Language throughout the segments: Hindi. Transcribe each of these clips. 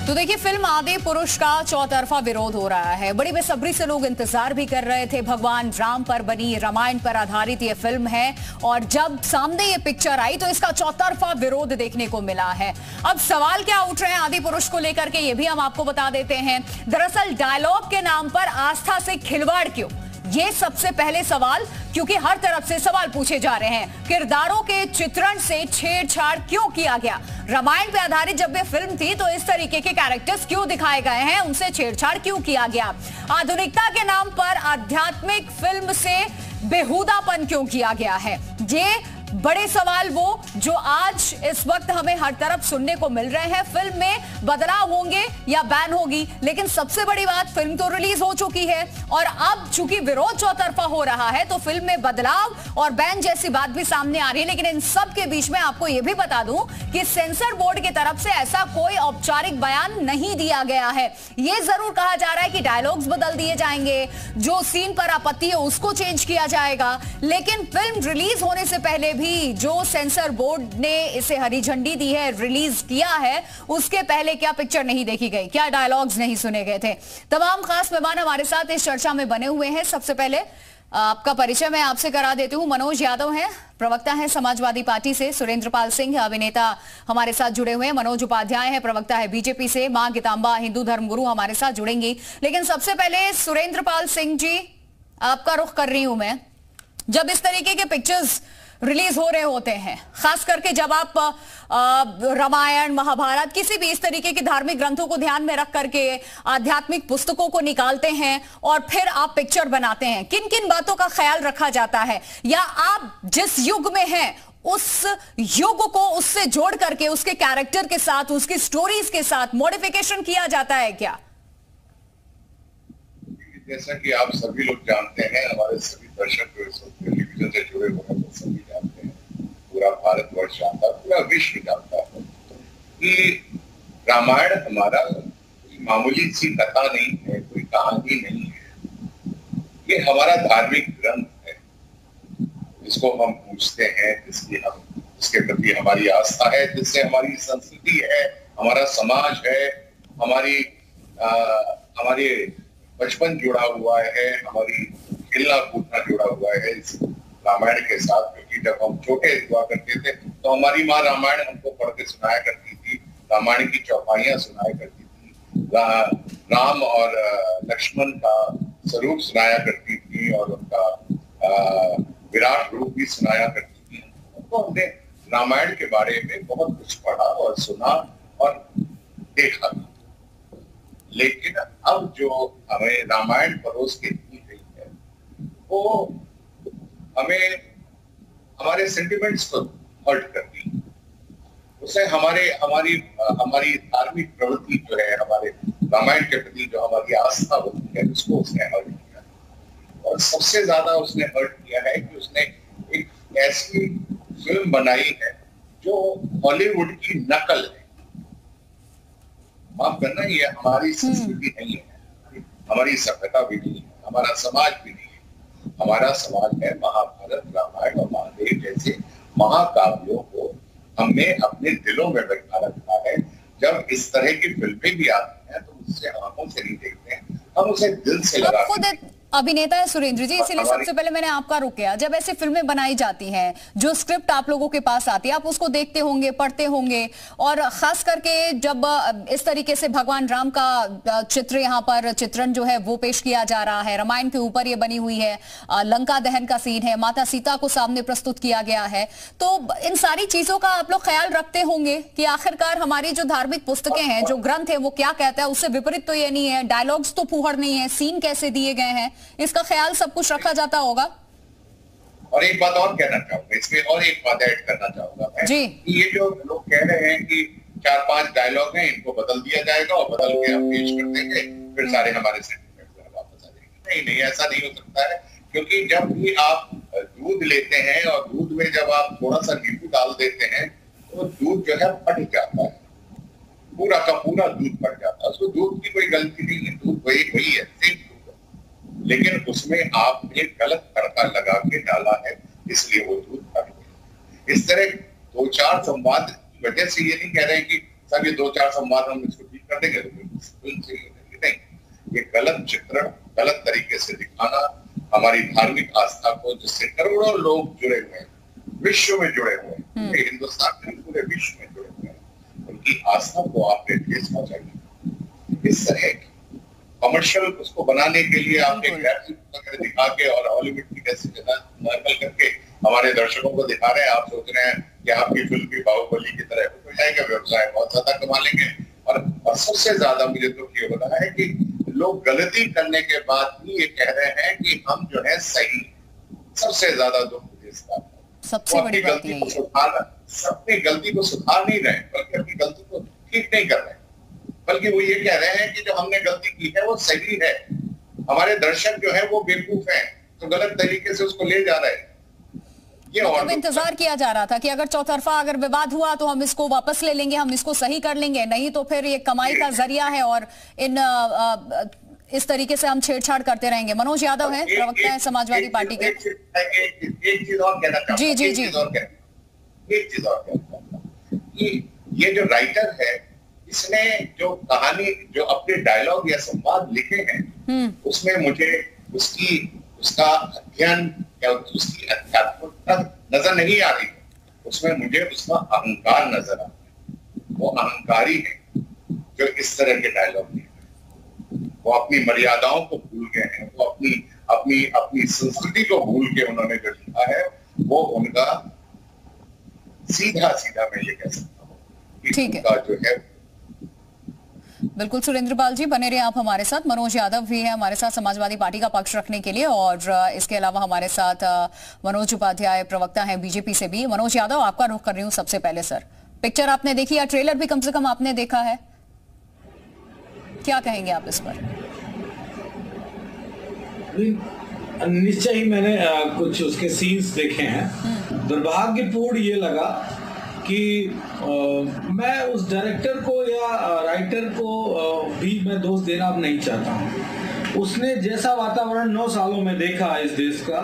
तो देखिए, फिल्म आदि पुरुष का चौतरफा विरोध हो रहा है। बड़ी बेसब्री से लोग इंतजार भी कर रहे थे। भगवान राम पर बनी, रामायण पर आधारित ये फिल्म है और जब सामने ये पिक्चर आई तो इसका चौतरफा विरोध देखने को मिला है। अब सवाल क्या उठ रहे हैं आदि पुरुष को लेकर के, ये भी हम आपको बता देते हैं। दरअसल डायलॉग के नाम पर आस्था से खिलवाड़ क्यों, ये सबसे पहले सवाल, क्योंकि हर तरफ से सवाल पूछे जा रहे हैं। किरदारों के चित्रण से छेड़छाड़ क्यों किया गया? रामायण पे आधारित जब ये फिल्म थी तो इस तरीके के कैरेक्टर्स क्यों दिखाए गए हैं, उनसे छेड़छाड़ क्यों किया गया? आधुनिकता के नाम पर आध्यात्मिक फिल्म से बेहुदापन क्यों किया गया है? ये बड़े सवाल वो जो आज इस वक्त हमें हर तरफ सुनने को मिल रहे हैं। फिल्म में बदलाव होंगे या बैन होगी, लेकिन सबसे बड़ी बात, फिल्म तो रिलीज हो चुकी है और अब चूंकि विरोध चौतरफा हो रहा है तो फिल्म में बदलाव और बैन जैसी बात भी सामने आ रही है। लेकिन इन सब के बीच में आपको यह भी बता दूं कि सेंसर बोर्ड की तरफ से ऐसा कोई औपचारिक बयान नहीं दिया गया है। यह जरूर कहा जा रहा है कि डायलॉग्स बदल दिए जाएंगे, जो सीन पर आपत्ति है उसको चेंज किया जाएगा, लेकिन फिल्म रिलीज होने से पहले भी जो सेंसर बोर्ड ने इसे हरी झंडी दी है, रिलीज किया है, उसके पहले क्या पिक्चर नहीं देखी गई, क्या डायलॉग्स नहीं सुने गए थे? तमाम खास मेहमान हमारे साथ इस चर्चा में बने हुए हैं। सबसे पहले आपका परिचय मैं आपसे करा देती हूं। मनोज यादव हैं, प्रवक्ता हैं समाजवादी पार्टी से। सुरेंद्रपाल सिंह अभिनेता हमारे साथ जुड़े हुए हैं। मनोज उपाध्याय है, प्रवक्ता है बीजेपी से। मां गीतांबा हिंदू धर्मगुरु हमारे साथ जुड़ेंगी। लेकिन सबसे पहले सुरेंद्रपाल सिंह जी, आपका रुख कर रही हूं मैं। जब इस तरीके के पिक्चर्स रिलीज हो रहे होते हैं, खास करके जब आप रामायण, महाभारत, किसी भी इस तरीके के धार्मिक ग्रंथों को ध्यान में रख करके आध्यात्मिक पुस्तकों को निकालते हैं और फिर आप पिक्चर बनाते हैं, किन किन बातों का ख्याल रखा जाता है? या आप जिस युग में हैं उस युग को उससे जोड़ करके उसके कैरेक्टर के साथ, उसकी स्टोरीज के साथ मॉडिफिकेशन किया जाता है क्या? जैसा कि आप सभी लोग जानते हैं, हमारे सभी दर्शक जो इस वक्त टेलीविजन से जुड़े हुए हैं वो सभी जानते हैं, पूरा भारतवर्ष जानता है, पूरा विश्व जानता है कि रामायण हमारा मामूली सी कथा नहीं है, कोई कहानी नहीं है। ये हमारा धार्मिक ग्रंथ है, जिसको हम पूछते हैं, जिसके प्रति हमारी आस्था है, जिससे हमारी संस्कृति है, हमारा समाज है, हमारे बचपन जुड़ा हुआ है, हमारी खेलना कूदना जुड़ा हुआ है इस रामायण के साथ। क्योंकि जब हम छोटे हुआ करते थे तो हमारी माँ रामायण हमको पढ़ के सुनाया करती थी, रामायण की चौपाइयां सुनाया करती थी, राम और लक्ष्मण का स्वरूप सुनाया करती थी और उनका विराट रूप भी सुनाया करती थी। तो हमने रामायण के बारे में बहुत कुछ पढ़ा और सुना और देखा था। लेकिन अब जो हमें रामायण परोस के दी गई है वो हमें हमारे सेंटिमेंट्स को हर्ट करती है। उससे हमारी धार्मिक प्रवृत्ति जो है, हमारे रामायण के प्रति जो हमारी आस्था होती है, उसको उसने हर्ट किया। और सबसे ज्यादा उसने हर्ट किया है कि उसने एक ऐसी फिल्म बनाई है जो हॉलीवुड की नकल है। माफ करना, ये हमारी संस्कृति नहीं है, हमारी सभ्यता भी नहीं है, हमारा समाज भी नहीं है। हमारा समाज है महाभारत, रामायण और महादेव जैसे महाकाव्यों को हमने अपने दिलों में बैठा रखा है। जब इस तरह की फिल्में भी आती हैं तो उससे आंखों से नहीं देखते हैं, हम उसे दिल से लगा। अभिनेता है सुरेंद्र जी, इसीलिए सबसे पहले मैंने आपका रुक किया। जब ऐसी फिल्में बनाई जाती हैं, जो स्क्रिप्ट आप लोगों के पास आती है, आप उसको देखते होंगे, पढ़ते होंगे, और खास करके जब इस तरीके से भगवान राम का चित्र, यहाँ पर चित्रण जो है वो पेश किया जा रहा है, रामायण के ऊपर ये बनी हुई है, लंका दहन का सीन है, माता सीता को सामने प्रस्तुत किया गया है, तो इन सारी चीजों का आप लोग ख्याल रखते होंगे कि आखिरकार हमारी जो धार्मिक पुस्तकें हैं, जो ग्रंथ है, वो क्या कहता है, उससे विपरीत तो ये नहीं है, डायलॉग्स तो फूहड़ नहीं है, सीन कैसे दिए गए हैं, इसका ख्याल सब कुछ रखा जाता होगा। और एक बात और कहना चाहूंगा, इसमें और एक बात ऐड करना चाहूंगा मैं जी। कि ये जो लोग कह रहे हैं कि 4-5 डायलॉग हैं, इनको बदल दिया जाएगा और बदल के हम पेश कर देंगे, फिर सारे हमारे सेंटिमेंट वापस आ जाएंगे। नहीं, ऐसा नहीं हो सकता है। क्योंकि जब भी आप दूध लेते हैं और दूध में जब आप थोड़ा सा नींबू डाल देते हैं तो दूध जो है फट जाता है, पूरा का पूरा दूध फट जाता है। उसको दूध की कोई गलती नहीं है, दूध वही है, सेम। लेकिन उसमें आपने गलत तड़का लगा के डाला है, इसलिए वो दूध फट गया। इस तरह 2-4 संवाद की वजह से ये नहीं कह रहे हैं कि सब ये 2-4 संवाद हम इसको ठीक कर देंगे तो फिल्म सही हो जाएगी। नहीं, ये गलत चित्रण, गलत तरीके से दिखाना हमारी धार्मिक आस्था को, जिससे करोड़ों लोग जुड़े हुए हैं, विश्व में जुड़े हुए हैं, हिंदुस्तान में पूरे विश्व में जुड़े हुए हैं, उनकी आस्था को आपने ठेस पहुंचाई। इस तरह कमर्शियल उसको बनाने के लिए आपने ग्राफिक्स दिखा के और हॉलीवुड की कैसे नकल करके हमारे दर्शकों को दिखा रहे हैं। आप सोच रहे हैं कि आपकी फिल्म भी बाहुबली की तरह हो जाएगा, व्यवसाय बहुत ज्यादा कमा लेंगे। और सबसे ज्यादा मुझे दुख ये हो रहा है कि लोग गलती करने के बाद भी ये कह रहे हैं कि हम जो है सही। सबसे ज्यादा दुख मुझे इसका, सबसे बड़ी बात गलती को सुधारना, अपनी गलती को सुधार नहीं रहे, बल्कि अपनी गलती को ठीक नहीं कर रहे, बल्कि वो ये कह रहे हैं कि जो हमने गलती की है वो सही है। हमारे दर्शक जो है वो बेवकूफ हैं, तो गलत तरीके से उसको ले जा रहे हैं। ये और इंतजार किया जा रहा था कि अगर चौतरफा अगर विवाद हुआ तो हम इसको वापस ले लेंगे, हम इसको सही कर लेंगे, नहीं तो फिर ये कमाई का जरिया है और इस तरीके से हम छेड़छाड़ करते रहेंगे। मनोज यादव हैं, प्रवक्ता हैं समाजवादी पार्टी के। एक चीज और कहना चाहता हूं, जी जी जी, एक चीज और कहना, ये जो राइटर है इसने जो कहानी, जो अपने डायलॉग या संवाद लिखे हैं, उसमें मुझे उसका अध्ययन या उसकी अध्यात्मकता नजर नहीं आ रही। उसमें मुझे उसका अहंकार नजर आ रहा है। वो अहंकारी है जो इस तरह के डायलॉग लिखे, वो अपनी मर्यादाओं को भूल गए हैं, वो अपनी संस्कृति को भूल के उन्होंने जो लिखा है वो उनका सीधा मैं ये कह सकता हूँ, ठीक है, जो है। बिल्कुल सुरेंद्रपाल जी बने रहे आप हमारे साथ। मनोज यादव भी है हमारे साथ समाजवादी पार्टी का पक्ष रखने के लिए, और इसके अलावा हमारे साथ मनोज उपाध्याय प्रवक्ता हैं बीजेपी से भी। मनोज यादव, आपका रुख कर रही हूं सबसे पहले। सर, पिक्चर आपने देखी या ट्रेलर भी कम से कम आपने देखा है, क्या कहेंगे आप इस पर? निश्चय ही मैंने कुछ उसके सीन्स देखे हैं। दुर्भाग्यपूर्ण ये लगा कि मैं उस डायरेक्टर को या राइटर को भी मैं दोष देना अब नहीं चाहता हूँ। उसने जैसा वातावरण 9 सालों में देखा इस देश का,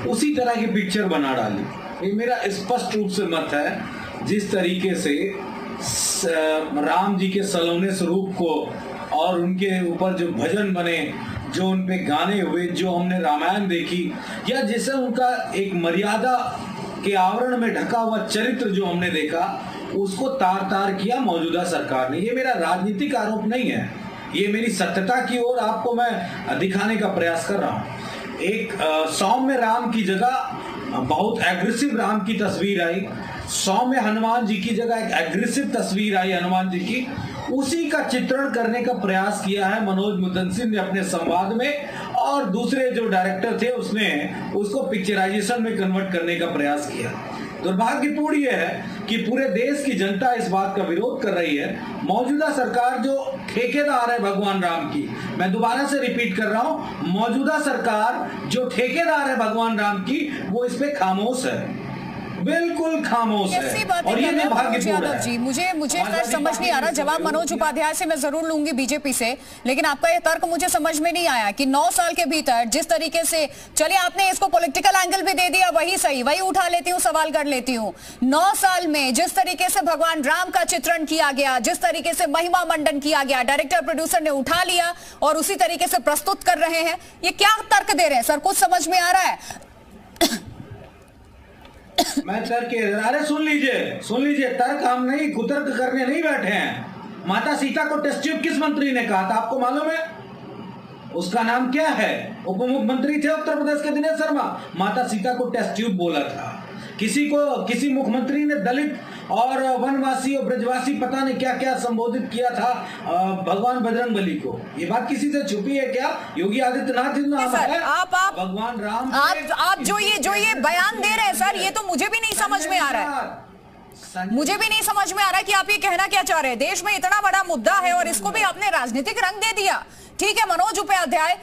उसी तरह की पिक्चर बना डाली। ये मेरा स्पष्ट रूप से मत है। जिस तरीके से राम जी के सलोने स्वरूप को और उनके ऊपर जो भजन बने, जो उन पे गाने हुए, जो हमने रामायण देखी, या जैसे उनका एक मर्यादा के आवरण में ढका हुआ चरित्र जो हमने देखा, उसको तार किया मौजूदा सरकार ने। ये मेरा राजनीतिक आरोप नहीं है, ये मेरी सत्यता की ओर आपको मैं दिखाने का प्रयास कर रहा हूँ। एक सौम्य राम की जगह बहुत एग्रेसिव राम की तस्वीर आई, सौम्य हनुमान जी की जगह एक एग्रेसिव तस्वीर आई हनुमान जी की। उसी का चित्रण करने का प्रयास किया है मनोज मुदंसिर ने अपने संवाद में, और दूसरे जो डायरेक्टर थे उसने उसको पिक्चराइजेशन में कन्वर्ट करने का प्रयास किया। दुर्भाग्यपूर्ण यह है कि पूरे देश की जनता इस बात का विरोध कर रही है। मौजूदा सरकार जो ठेकेदार है भगवान राम की, मैं दोबारा से रिपीट कर रहा हूं, मौजूदा सरकार जो ठेकेदार है भगवान राम की, वो इस पे खामोश है, बिल्कुल खामोश है। और ये यादव जी, मुझे सर समझ नहीं आ रहा। जवाब मनोज उपाध्याय से मैं जरूर लूंगी बीजेपी से, लेकिन आपका ये तर्क मुझे समझ में नहीं आया कि 9 साल के भीतर जिस तरीके से, चलिए आपने इसको पॉलिटिकल एंगल भी दे दिया, वही सही, वही उठा लेती हूँ, सवाल कर लेती हूँ। 9 साल में जिस तरीके से भगवान राम का चित्रण किया गया, जिस तरीके से महिमा मंडन किया गया, डायरेक्टर प्रोड्यूसर ने उठा लिया और उसी तरीके से प्रस्तुत कर रहे हैं, ये क्या तर्क दे रहे हैं सर? कुछ समझ में आ रहा है? मैं तर्क, अरे सुन लीजिए, तर्क हम नहीं, कुतर्क करने नहीं बैठे हैं। माता सीता को टेस्ट ट्यूब किस मंत्री ने कहा था, आपको मालूम है? उसका नाम क्या है? उप मुख्यमंत्री थे उत्तर प्रदेश के दिनेश शर्मा। माता सीता को टेस्ट ट्यूब बोला था। किसी मुख्यमंत्री ने दलित और वनवासी और ब्रजवासी पता नहीं क्या क्या संबोधित किया था भगवान बजरंगबली को। ये बात किसी से छुपी है क्या? योगी आदित्यनाथ जी ने भगवान राम, आप जो ये बयान दे रहे हैं सर, ये तो मुझे भी नहीं समझ में आ रहा है। मुझे भी नहीं समझ में आ रहा है कि आप ये कहना क्या चाह रहे हैं। देश में इतना बड़ा मुद्दा है और इसको भी आपने राजनीतिक रंग दे दिया। ठीक है मनोज उपाध्याय,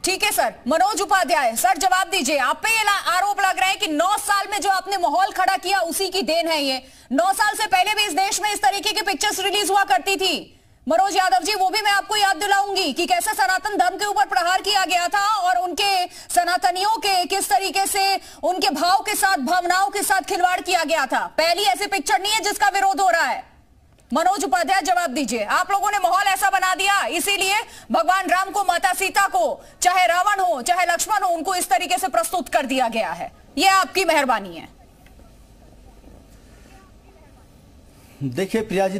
ठीक है सर, मनोज उपाध्याय सर जवाब दीजिए। आप पे ये आरोप लग रहा है कि 9 साल में जो आपने माहौल खड़ा किया उसी की देन है ये। 9 साल से पहले भी इस देश में इस तरीके की पिक्चर्स रिलीज हुआ करती थी। मनोज यादव जी, वो भी मैं आपको याद दिलाऊंगी कि कैसे सनातन धर्म के ऊपर प्रहार किया गया था और उनके सनातनियों के किस तरीके से उनके भाव के साथ, भावनाओं के साथ खिलवाड़ किया गया था। पहली ऐसी पिक्चर नहीं है जिसका विरोध हो रहा है। मनोज उपाध्याय जवाब दीजिए। आप लोगों ने माहौल ऐसा बना दिया, इसीलिए भगवान राम को, माता सीता को, चाहे रावण हो चाहे लक्ष्मण हो, उनको इस तरीके से प्रस्तुत कर दिया गया है। ये आपकी मेहरबानी है। देखिए प्रिया जी,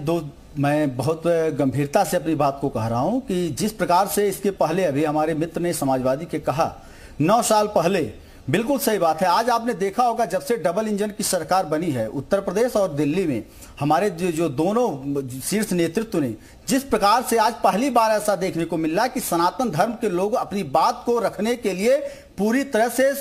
मैं बहुत गंभीरता से अपनी बात को कह रहा हूं कि जिस प्रकार से इसके पहले अभी हमारे मित्र ने समाजवादी के कहा 9 साल पहले, बिल्कुल सही बात है। आज आपने देखा होगा जब से डबल इंजन की सरकार बनी है उत्तर प्रदेश और दिल्ली में, हमारे जो दोनों शीर्ष नेतृत्व ने जिस प्रकार से आज पहली बार ऐसा देखने को मिल रहा है कि सनातन धर्म के लोग अपनी बात को रखने के लिए पूरी तरह से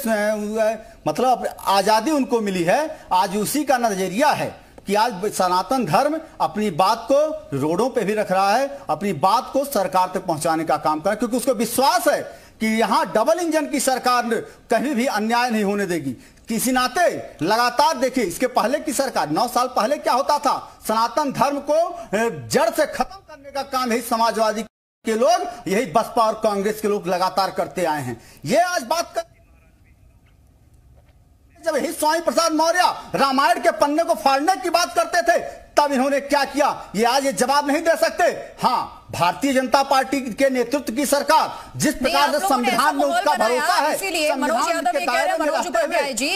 मतलब आजादी उनको मिली है। आज उसी का नजरिया है कि आज सनातन धर्म अपनी बात को रोडों पे भी रख रहा है, अपनी बात को सरकार तक पहुंचाने का काम कर रहा है, क्योंकि उसको विश्वास है कि यहां डबल इंजन की सरकार कहीं भी अन्याय नहीं होने देगी। किसी नाते लगातार देखिए, इसके पहले की सरकार 9 साल पहले क्या होता था, सनातन धर्म को जड़ से खत्म करने का काम यही समाजवादी के लोग, यही बसपा और कांग्रेस के लोग लगातार करते आए हैं। ये आज बात कर, जब यही स्वामी प्रसाद मौर्य रामायण के पन्ने को फाड़ने की बात करते थे, तब इन्होंने क्या किया, ये आज ये जवाब नहीं दे सकते। हाँ, भारतीय जनता पार्टी के नेतृत्व की सरकार जिस प्रकार से संविधान में उसका भरोसा है, इसीलिए मनोज यादव ये कह रहे हैं, मनोज उपाध्याय जी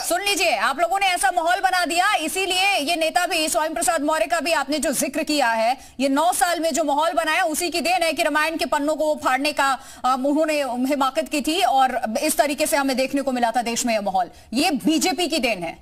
सुन लीजिए, आप लोगों ने ऐसा माहौल बना दिया, इसीलिए ये नेता भी स्वामी प्रसाद मौर्य का भी आपने जो जिक्र किया है, ये 9 साल में जो माहौल बनाया उसी की देन है कि रामायण के पन्नों को फाड़ने का उन्होंने हिमाकत की थी और इस तरीके से हमें देखने को मिला था देश में यह माहौल। ये बीजेपी की देन है।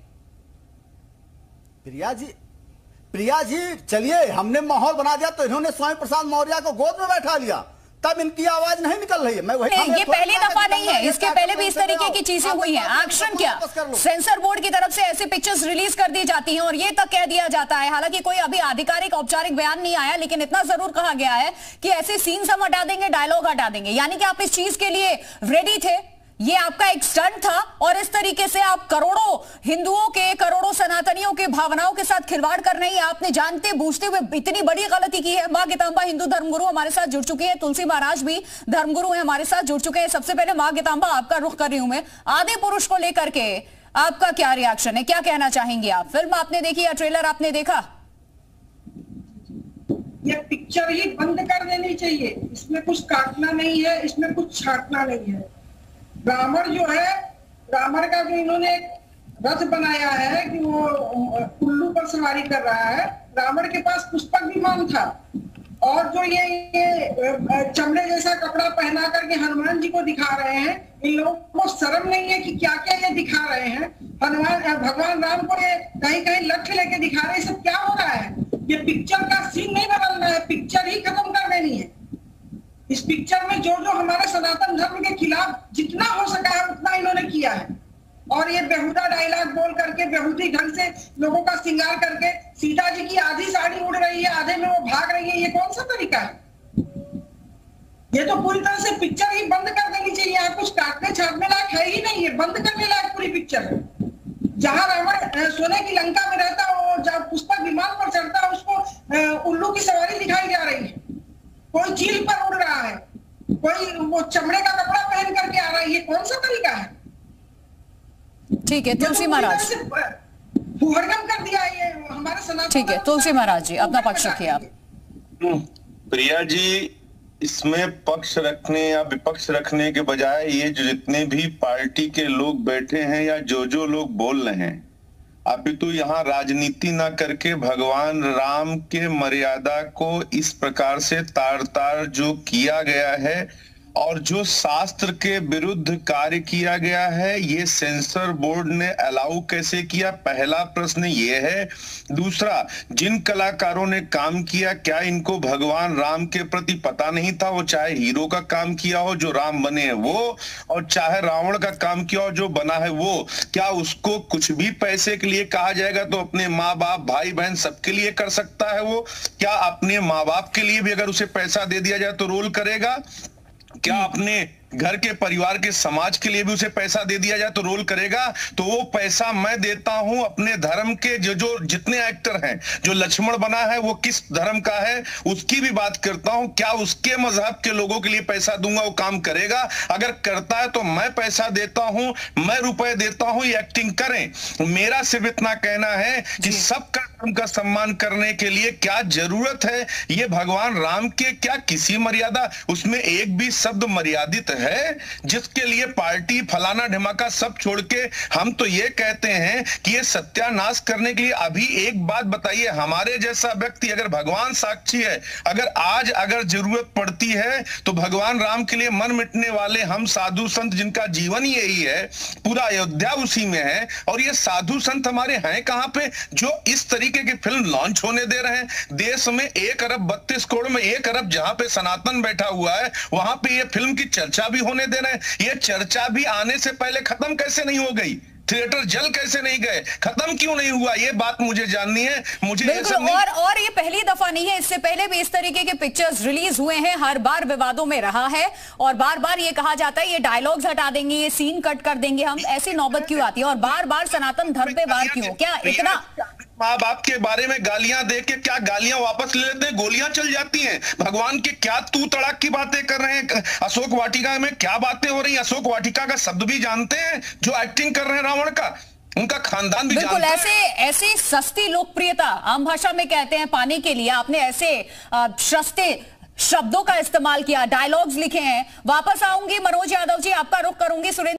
प्रिया जी चलिए, हमने माहौल बना दिया तो इन्होंने स्वामी प्रसाद मौर्य को गोद में बैठा लिया, तब इनकी आवाज नहीं निकल रही है। मैं वही ये पहली दफा नहीं है, इसके पहले भी इस तरीके की चीजें हुई हैं। एक्शन क्या, सेंसर बोर्ड की तरफ से ऐसी पिक्चर्स रिलीज कर दी जाती हैं और ये तक कह दिया जाता है, हालांकि कोई अभी आधिकारिक औपचारिक बयान नहीं आया, लेकिन इतना जरूर कहा गया है कि ऐसे सीन्स हम हटा देंगे, डायलॉग हटा देंगे। यानी कि आप इस चीज के लिए रेडी थे, ये आपका एक स्टंट था और इस तरीके से आप करोड़ों हिंदुओं के, करोड़ों सनातनियों के भावनाओं के साथ खिलवाड़ कर रही हैं। आपने जानते बूझते हुए इतनी बड़ी गलती की है। मां गीतांबा हिंदू धर्मगुरु हमारे साथ जुड़ चुके हैं, तुलसी महाराज भी धर्मगुरु हैं, हमारे साथ जुड़ चुके हैं। सबसे पहले मां गीतांबा आपका रुख कर रही हूं मैं, आदि पुरुष को लेकर के आपका क्या रिएक्शन है, क्या कहना चाहेंगे आप? फिल्म आपने देखी या ट्रेलर आपने देखा? ये पिक्चर ही बंद कर देनी चाहिए, इसमें कुछ काटना नहीं है, इसमें कुछ छाटना नहीं है। रावण जो है, रावण का जो इन्होंने रथ बनाया है कि वो उल्लू पर सवारी कर रहा है, रावण के पास पुष्पक विमान था। और जो ये चमड़े जैसा कपड़ा पहना करके हनुमान जी को दिखा रहे हैं, इन लोगों को शर्म नहीं है कि क्या क्या ये दिखा रहे हैं। भगवान राम को ये कहीं कहीं लठ लेके दिखा रहे हैं। सब क्या हो रहा है? ये पिक्चर का सीन नहीं बदलना है, पिक्चर ही खत्म कर देनी है। इस पिक्चर में जो जो हमारे सनातन धर्म के खिलाफ जितना हो सका है उतना इन्होंने किया है। और ये बेहुदा डायलॉग बोल करके, बेहुदी ढंग से लोगों का श्रृंगार करके, सीता जी की आधी साड़ी उड़ रही है, आधे में वो भाग रही है, ये कौन सा तरीका है? ये तो पूरी तरह से पिक्चर ही बंद कर देनी चाहिए। यहाँ कुछ काटने छाटने लायक है ही नहीं है, बंद करने लायक पूरी पिक्चर है। जहां रावण सोने की लंका में रहता है, जहां पुष्पक विमान पर चढ़ता है, उसको उल्लू की सवारी दिखाई जा रही है। कोई चील पर उड़ रहा है, कोई वो चमड़े का कपड़ा पहन करके आ रहा है, ये कौन सा तरीका है? ठीक है तुलसी महाराज, भूहड़गम कर दिया ये हमारे सनातन। ठीक है तुलसी महाराज जी, अपना पक्ष रखिए आप। प्रिया जी, इसमें पक्ष रखने या विपक्ष रखने के बजाय ये जो जितने भी पार्टी के लोग बैठे हैं या जो लोग बोल रहे हैं, अपितु यहाँ राजनीति ना करके भगवान राम के मर्यादा को इस प्रकार से तार तार जो किया गया है और जो शास्त्र के विरुद्ध कार्य किया गया है, ये सेंसर बोर्ड ने अलाउ कैसे किया? पहला प्रश्न ये है। दूसरा, जिन कलाकारों ने काम किया, क्या इनको भगवान राम के प्रति पता नहीं था? वो चाहे हीरो का काम किया हो जो राम बने हैं वो, और चाहे रावण का काम किया हो जो बना है वो, क्या उसको कुछ भी पैसे के लिए कहा जाएगा तो अपने माँ बाप, भाई बहन सबके लिए कर सकता है वो? क्या अपने माँ बाप के लिए भी अगर उसे पैसा दे दिया जाए तो रोल करेगा? क्या अपने घर के परिवार के समाज के लिए भी उसे पैसा दे दिया जाए तो रोल करेगा। तो वो पैसा मैं देता हूं अपने धर्म के जो जितने एक्टर हैं, जो लक्ष्मण बना है वो किस धर्म का है उसकी भी बात करता हूं, क्या उसके मजहब के लोगों के लिए पैसा दूंगा वो काम करेगा? अगर करता है तो मैं पैसा देता हूं, मैं रुपए देता हूं, ये एक्टिंग करें। मेरा सिर्फ इतना कहना है कि सबका धर्म का सम्मान करने के लिए क्या जरूरत है? ये भगवान राम के क्या किसी मर्यादा, उसमें एक भी शब्द मर्यादित है जिसके लिए पार्टी फलाना ढिमाका सब छोड़ के हम तो ये कहते हैं कि ये सत्यानाश करने के लिए अभी एक बात बताइए, हमारे जैसा व्यक्ति अगर भगवान साक्षी है, अगर जरूरत पड़ती है तो भगवान राम के लिए मन मिटने वाले हम साधु संत जिनका जीवन यही है, पूरा अयोध्या उसी में है, और ये साधु संत हमारे हैं कहां पे जो इस तरीके की फिल्म लॉन्च होने दे रहे हैं? देश में 1 अरब 32 करोड़ में 1 अरब जहां पे सनातन बैठा हुआ है वहां पे ये फिल्म की चर्चा भी होने दे रहे हैं। ये चर्चा भी आने से पहले खत्म कैसे नहीं हो गई? थिएटर जल कैसे नहीं गए? खत्म क्यों नहीं हुआ? ये बात मुझे जाननी है। मुझे बिल्कुल, और ये पहली दफा नहीं है, इससे पहले भी इस तरीके के पिक्चर्स रिलीज हुए हैं, हर बार विवादों में रहा है और बार बार ये कहा जाता है ये डायलॉग्स हटा देंगे, ये सीन कट कर देंगे हम। ऐसी नौबत क्यों आती है और बार बार सनातन धर्म पे वार क्यों? क्या इतना माँ बाप के बारे में गालियां दे के क्या गालियां वापस ले लेते हैं? गोलियां चल जाती हैं। भगवान के क्या तू तड़ाक की बातें कर रहे हैं? अशोक वाटिका में क्या बातें हो रही हैं? अशोक वाटिका का शब्द भी जानते हैं जो एक्टिंग कर रहे हैं रावण का, उनका खानदान भी बिल्कुल ऐसे सस्ती लोकप्रियता आम भाषा में कहते हैं पाने के लिए आपने ऐसे सस्ते शब्दों का इस्तेमाल किया, डायलॉग्स लिखे हैं। वापस आऊंगी मनोज यादव जी, आपका रुख करूंगी सुरेंद्र